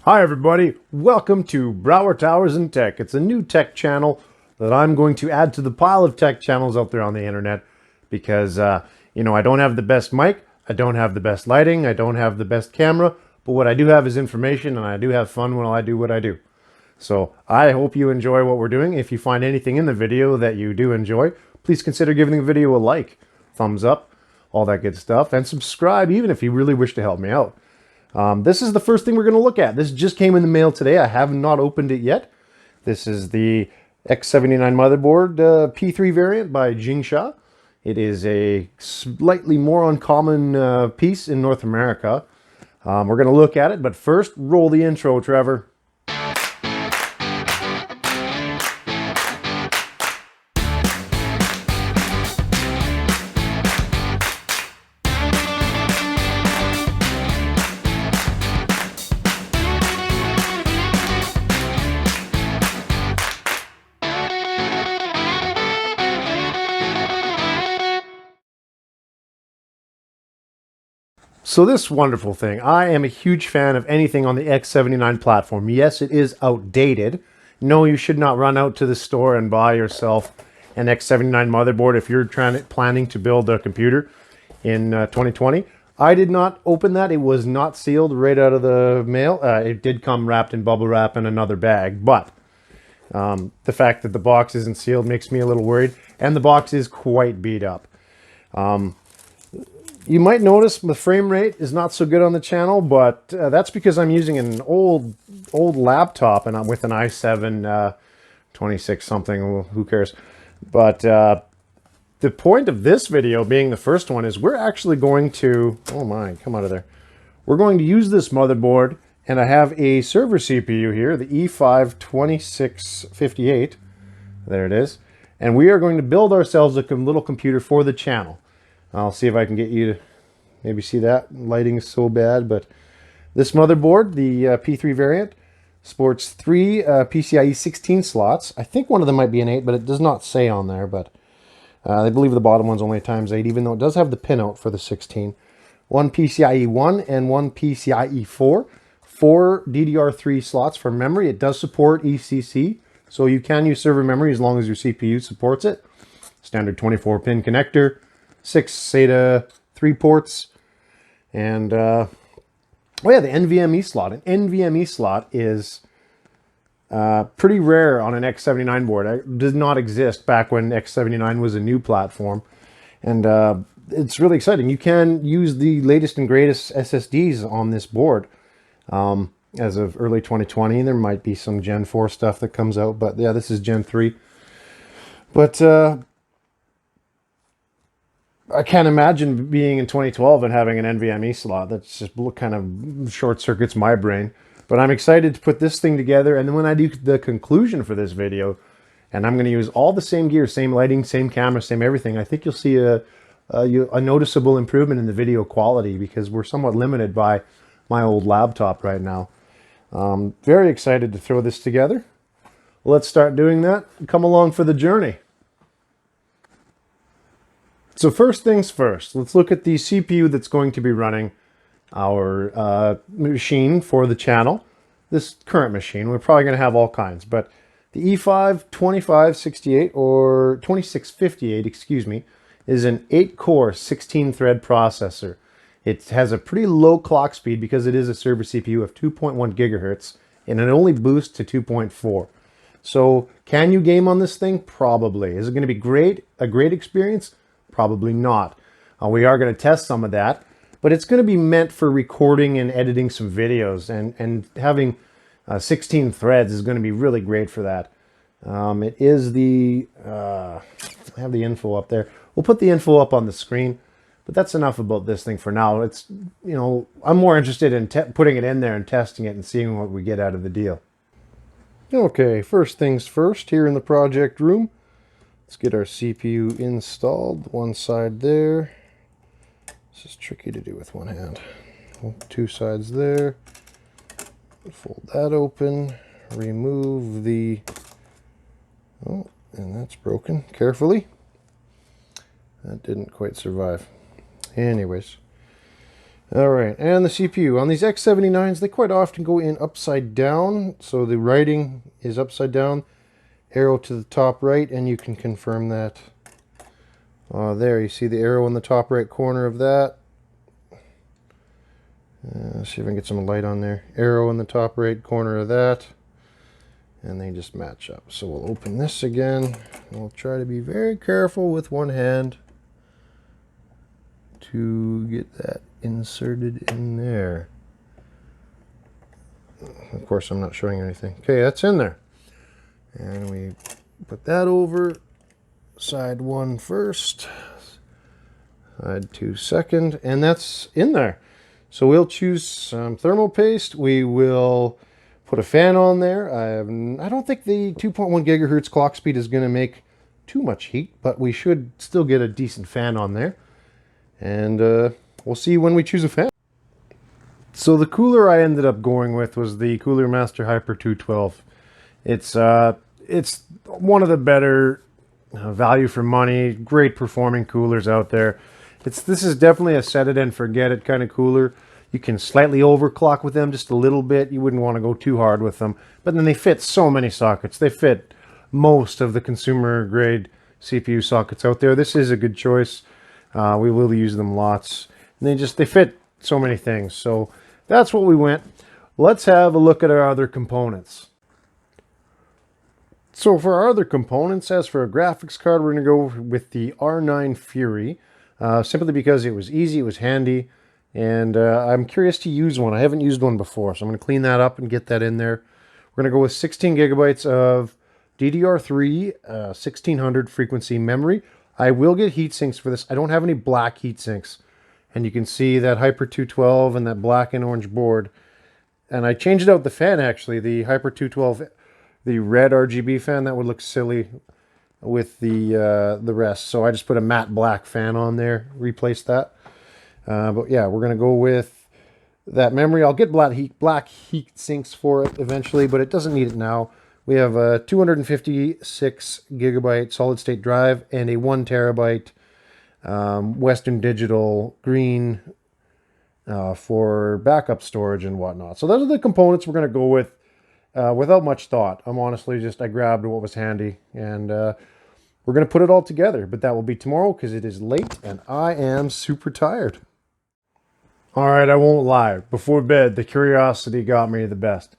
Hi everybody, welcome to Brower Towers and Tech. It's a new tech channel that I'm going to add to the pile of tech channels out there on the internet because, I don't have the best mic, I don't have the best lighting, I don't have the best camera, but what I do have is information and I do have fun when I do what I do. So I hope you enjoy what we're doing. If you find anything in the video that you do enjoy, please consider giving the video a like, thumbs up, all that good stuff, and subscribe even if you really wish to help me out. This is the first thing we're going to look at. This just came in the mail today. I have not opened it yet. This is the X79 motherboard P3 variant by Jingsha. It is a slightly more uncommon piece in North America. We're going to look at it, but first, roll the intro, Trevor. So this wonderful thing, I am a huge fan of anything on the X79 platform. Yes, it is outdated. No, you should not run out to the store and buy yourself an X79 motherboard if you're planning to build a computer in 2020. I did not open that. It was not sealed right out of the mail. It did come wrapped in bubble wrap in another bag, but the fact that the box isn't sealed makes me a little worried, and the box is quite beat up. You might notice the frame rate is not so good on the channel, but that's because I'm using an old laptop and I'm with an i7 26 something, who cares. But the point of this video being the first one is we're actually going to, oh my, come out of there. We're going to use this motherboard, and I have a server CPU here, the E5-2658. There it is. And we are going to build ourselves a little computer for the channel. I'll see if I can get you to maybe see that. Lighting is so bad, but this motherboard, the P3 variant, sports 3 PCIe 16 slots. I think one of them might be an 8, but it does not say on there, but I believe the bottom one's only a ×8, even though it does have the pinout for the 16. One PCIe 1 and one PCIe 4. 4 DDR3 slots for memory. It does support ECC, so you can use server memory as long as your CPU supports it. Standard 24-pin connector. 6 SATA 3 ports, and oh yeah, the NVMe slot. An NVMe slot is pretty rare on an X79 board. It did not exist back when X79 was a new platform, and it's really exciting. You can use the latest and greatest SSDs on this board as of early 2020. There might be some Gen 4 stuff that comes out, but yeah, this is Gen 3. But I can't imagine being in 2012 and having an NVMe slot. That's just kind of short circuits my brain. But I'm excited to put this thing together. And then when I do the conclusion for this video, and I'm going to use all the same gear, same lighting, same camera, same everything, I think you'll see a noticeable improvement in the video quality because we're somewhat limited by my old laptop right now. Very excited to throw this together. Let's start doing that. Come along for the journey. So first things first, let's look at the CPU that's going to be running our machine for the channel. This current machine, we're probably going to have all kinds, but the E5-2558 or 2658, excuse me, is an 8-core, 16-thread processor. It has a pretty low clock speed because it is a server CPU of 2.1 gigahertz, and it only boosts to 2.4. So can you game on this thing? Probably. Is it going to be a great experience? Probably not. We are going to test some of that, but it's going to be meant for recording and editing some videos, and having 16 threads is going to be really great for that. It is the, I have the info up there. We'll put the info up on the screen, but that's enough about this thing for now. It's, I'm more interested in putting it in there and testing it and seeing what we get out of the deal. Okay, first things first, here in the project room. Let's get our CPU installed. One side there. This is tricky to do with one hand. 2 sides there. Fold that open. Remove the... Oh, and that's broken. Carefully. That didn't quite survive. Anyways. All right, and the CPU. On these X79s, they quite often go in upside down, so the writing is upside down, arrow to the top right, and you can confirm that. There, you see the arrow in the top right corner of that. See if I can get some light on there. Arrow in the top right corner of that. And they just match up. So we'll open this again. We'll try to be very careful with one hand to get that inserted in there. Of course, I'm not showing anything. Okay, that's in there. And we put that over. Side 1 first. Side 2 second. And that's in there. So we'll choose some thermal paste. We will put a fan on there. I don't think the 2.1 gigahertz clock speed is going to make too much heat, but we should still get a decent fan on there. And we'll see when we choose a fan. So the cooler I ended up going with was the Cooler Master Hyper 212. It's one of the better value for money, great performing coolers out there. This is definitely a set it and forget it kind of cooler. You can slightly overclock with them just a little bit. You wouldn't want to go too hard with them. But then they fit so many sockets. They fit most of the consumer grade CPU sockets out there. This is a good choice. We will use them lots. And they fit so many things. So that's what we went. Let's have a look at our other components. So for our other components, as for a graphics card, we're going to go with the R9 Fury. Simply because it was easy, it was handy, and I'm curious to use one. I haven't used one before, so I'm going to clean that up and get that in there. We're going to go with 16 gigabytes of DDR3 1600 frequency memory. I will get heat sinks for this. I don't have any black heat sinks, and you can see that Hyper 212 and that black and orange board. And I changed out the fan, actually, the Hyper 212, the red RGB fan. That would look silly with the rest, so I just put a matte black fan on there, replace that. But yeah, we're gonna go with that memory. I'll get black heat sinks for it eventually, but it doesn't need it now. We have a 256 gigabyte solid state drive and a 1 terabyte Western Digital green for backup storage and whatnot. So those are the components we're gonna go with without much thought. I grabbed what was handy, and we're going to put it all together, but that will be tomorrow because it is late and I am super tired. All right, I won't lie. Before bed, the curiosity got me the best.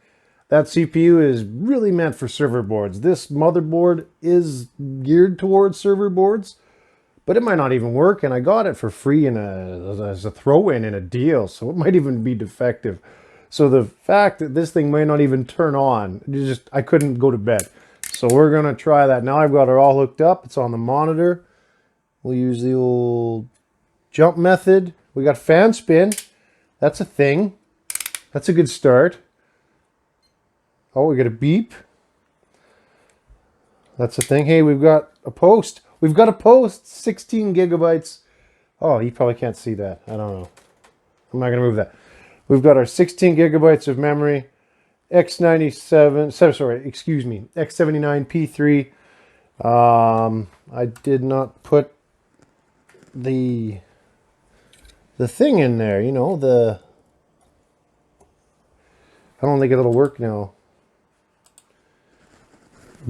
That CPU is really meant for server boards. This motherboard is geared towards server boards, but it might not even work, and I got it for free as a throw-in in a deal, so it might even be defective. So the fact that this thing may not even turn on, I couldn't go to bed. So we're going to try that. Now I've got it all hooked up. It's on the monitor. We'll use the old jump method. We got fan spin. That's a thing. That's a good start. Oh, we got a beep. That's a thing. Hey, we've got a post. We've got a post. 16 gigabytes. Oh, you probably can't see that. I don't know. I'm not going to move that. We've got our 16 gigabytes of memory. X79 P3. I did not put the thing in there, you know, I don't think it'll work now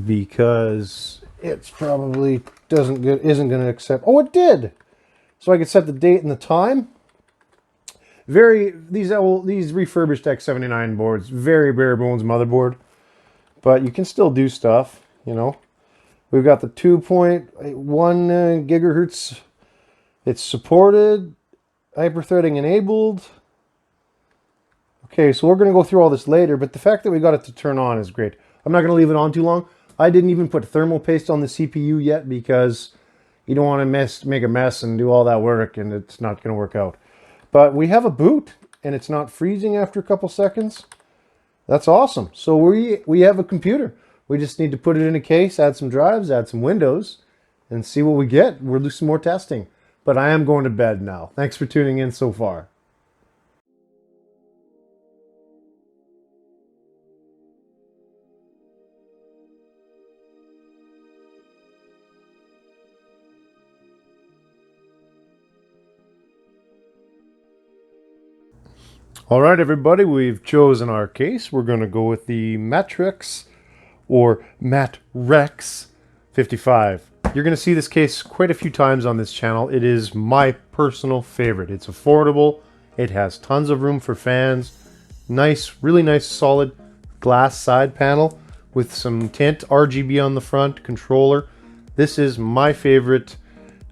because it's probably isn't going to accept. Oh, it did. So I could set the date and the time. These refurbished X79 boards, very bare bones motherboard, but you can still do stuff, you know. We've got the 2.1 gigahertz. It's supported, hyperthreading enabled. Okay, so we're going to go through all this later, but the fact that we got it to turn on is great. I'm not going to leave it on too long. I didn't even put thermal paste on the CPU yet because you don't want to make a mess and do all that work, and it's not going to work out. But we have a boot, and it's not freezing after a couple seconds. That's awesome. So we have a computer. We just need to put it in a case, add some drives, add some Windows, and see what we get. We'll do some more testing. But I am going to bed now. Thanks for tuning in so far. All right, everybody, we've chosen our case. We're going to go with the Matrix or Matrex 55. You're going to see this case quite a few times on this channel. It is my personal favorite. It's affordable. It has tons of room for fans. Nice, really nice, solid glass side panel with some tint, RGB on the front, controller. This is my favorite,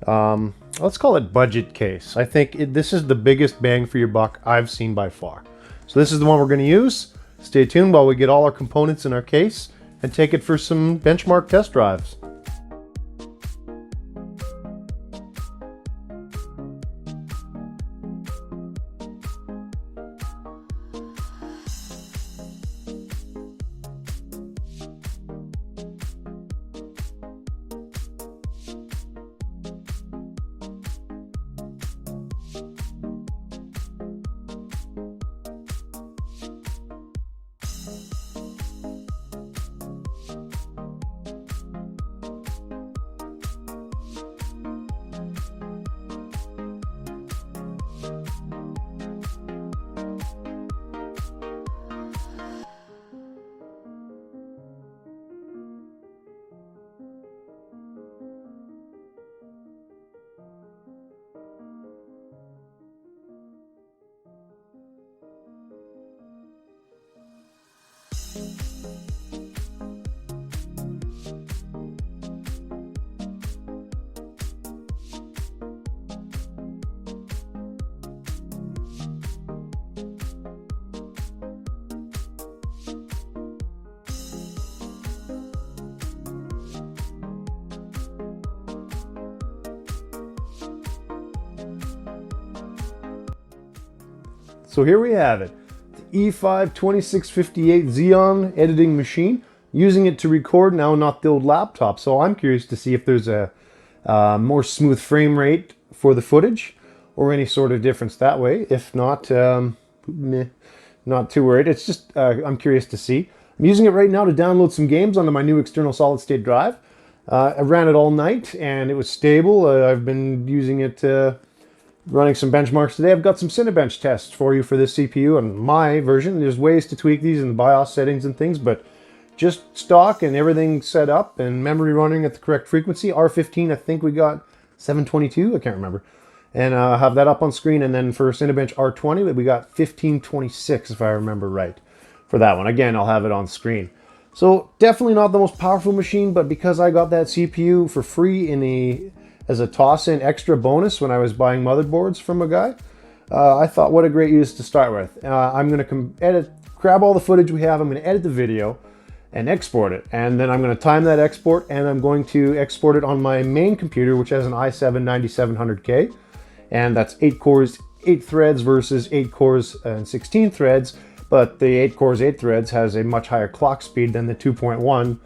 let's call it budget case. I think this is the biggest bang for your buck I've seen by far. So this is the one we're going to use. Stay tuned while we get all our components in our case and take it for some benchmark test drives. So here we have it, the E5-2658 Xeon editing machine, using it to record now, not the old laptop. So I'm curious to see if there's a more smooth frame rate for the footage or any sort of difference that way. If not, not too worried. It's just, I'm curious to see. I'm using it right now to download some games onto my new external solid state drive. I ran it all night and it was stable. I've been using it running some benchmarks today. I've got some Cinebench tests for you for this CPU and my version. There's ways to tweak these in the BIOS settings and things, but just stock and everything set up and memory running at the correct frequency. R15, I think we got 722, I can't remember. And have that up on screen. And then for Cinebench R20, we got 1526, if I remember right, for that one. Again, I'll have it on screen. So definitely not the most powerful machine, but because I got that CPU for free as a toss-in extra bonus when I was buying motherboards from a guy, I thought, what a great use to start with. I'm going to grab all the footage we have, I'm going to edit the video and export it. And then I'm going to time that export, and I'm going to export it on my main computer, which has an i7-9700K. And that's 8 cores, 8 threads versus 8 cores and 16 threads. But the 8 cores, 8 threads has a much higher clock speed than the 2.1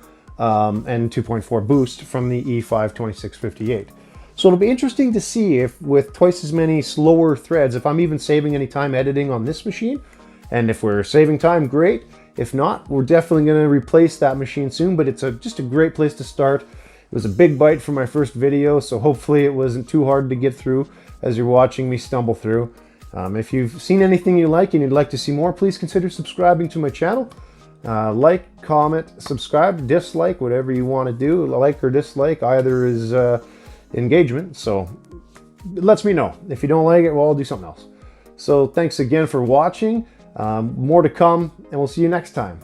and 2.4 boost from the E5-2658. So it'll be interesting to see if with twice as many slower threads, if I'm even saving any time editing on this machine. And if we're saving time, great. If not, we're definitely going to replace that machine soon, but it's just a great place to start. It was a big bite for my first video, so hopefully it wasn't too hard to get through as you're watching me stumble through. If you've seen anything you like and you'd like to see more, please consider subscribing to my channel. Like, comment, subscribe, dislike, whatever you want to do. Like or dislike, either is engagement, so it lets me know. If you don't like it, well, I'll do something else. So thanks again for watching. More to come, and we'll see you next time.